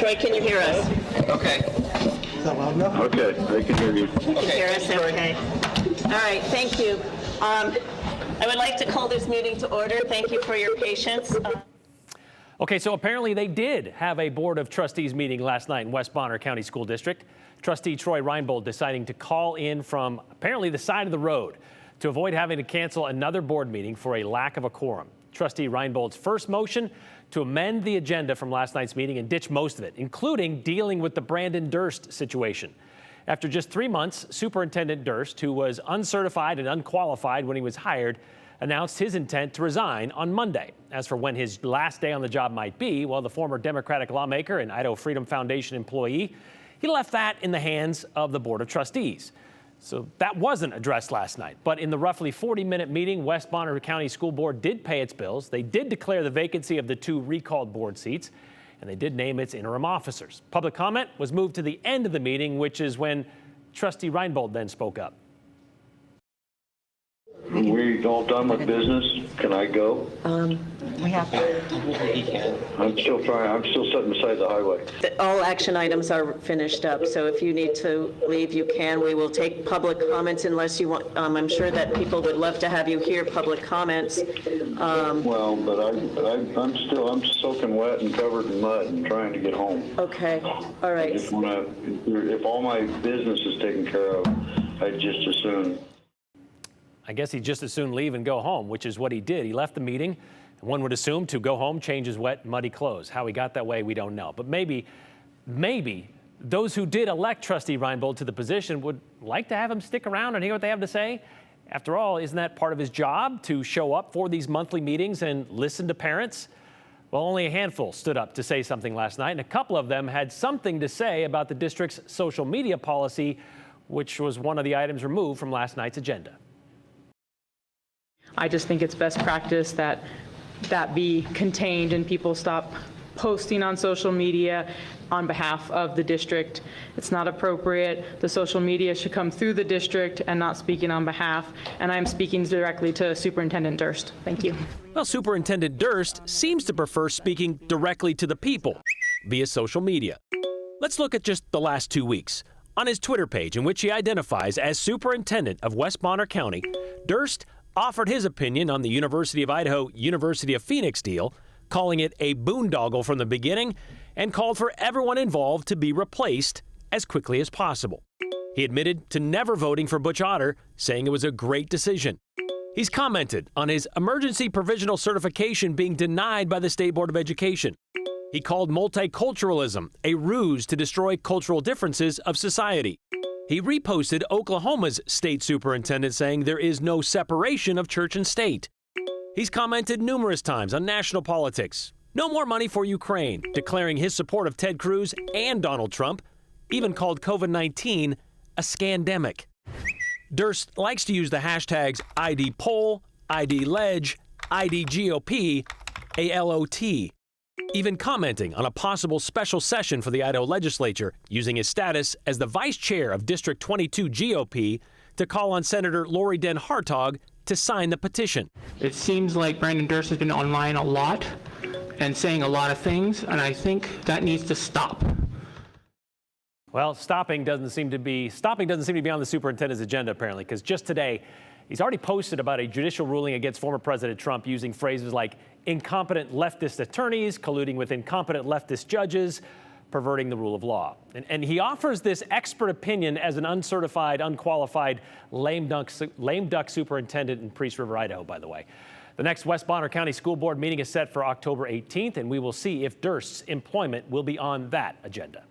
Troy, can you hear us? Okay. Is that loud enough? Okay, I can hear you. You can hear us? Okay. All right, thank you. I would like to call this meeting to order. Thank you for your patience. Okay, so apparently they did have a Board of Trustees meeting last night in West Bonner County School District. Trustee Troy Reinbold deciding to call in from apparently the side of the road to avoid having to cancel another board meeting for a lack of a quorum. Trustee Reinbold's first motion to amend the agenda from last night's meeting and ditch most of it, including dealing with the Branden Durst situation. After just 3 months, Superintendent Durst, who was uncertified and unqualified when he was hired, announced his intent to resign on Monday. As for when his last day on the job might be, well, the former Democratic lawmaker and Idaho Freedom Foundation employee, he left that in the hands of the Board of Trustees. So that wasn't addressed last night. But in the roughly 40-minute meeting, West Bonner County School Board did pay its bills. They did declare the vacancy of the 2 recalled board seats, and they did name its interim officers. Public comment was moved to the end of the meeting, which is when Trustee Reinbold then spoke up. We all done with business? Can I go? We have He can. I'm still trying. I'm still sitting beside the highway. all action items are finished up, so if you need to leave, you can. We will take public comments unless you want. I'm sure that people would love to have you hear public comments. Well, but I'm soaking wet and covered in mud and trying to get home. Okay, all I right. just want to, if all my business is taken care of, I'd just as soon. I guess he'd just as soon leave and go home, which is what he did. He left the meeting, and one would assume to go home, change his wet, muddy clothes. How he got that way, we don't know. But maybe those who did elect Trustee Reinbold to the position would like to have him stick around and hear what they have to say. After all, isn't that part of his job, to show up for these monthly meetings and listen to parents? Well, only a handful stood up to say something last night, and a couple of them had something to say about the district's social media policy, which was one of the items removed from last night's agenda. I just think it's best practice that be contained and people stop posting on social media on behalf of the district. It's not appropriate. The social media should come through the district and not speaking on behalf. And I'm speaking directly to Superintendent Durst. Thank you. Well, Superintendent Durst seems to prefer speaking directly to the people via social media. Let's look at just the last 2 weeks. On his Twitter page, in which he identifies as Superintendent of West Bonner County, Durst offered his opinion on the University of Idaho, University of Phoenix deal, calling it a boondoggle from the beginning, and called for everyone involved to be replaced as quickly as possible. He admitted to never voting for Butch Otter, saying it was a great decision. He's commented on his emergency provisional certification being denied by the State Board of Education. He called multiculturalism a ruse to destroy cultural differences of society. He reposted Oklahoma's state superintendent saying there is no separation of church and state. He's commented numerous times on national politics. No more money for Ukraine, declaring his support of Ted Cruz and Donald Trump, even called COVID-19 a scandemic. Durst likes to use the hashtags ID poll, ID ledge, ID GOP, ALOT, even commenting on a possible special session for the Idaho legislature, using his status as the vice chair of District 22 GOP to call on Senator Lori Den Hartog to sign the petition. It seems like Branden Durst has been online a lot and saying a lot of things, and I think that needs to stop. Well, stopping doesn't seem to be on the superintendent's agenda, apparently, because just today, he's already posted about a judicial ruling against former President Trump using phrases like incompetent leftist attorneys, colluding with incompetent leftist judges, perverting the rule of law. And he offers this expert opinion as an uncertified, unqualified, lame duck superintendent in Priest River, Idaho, by the way. The next West Bonner County School Board meeting is set for October 18th, and we will see if Durst's employment will be on that agenda.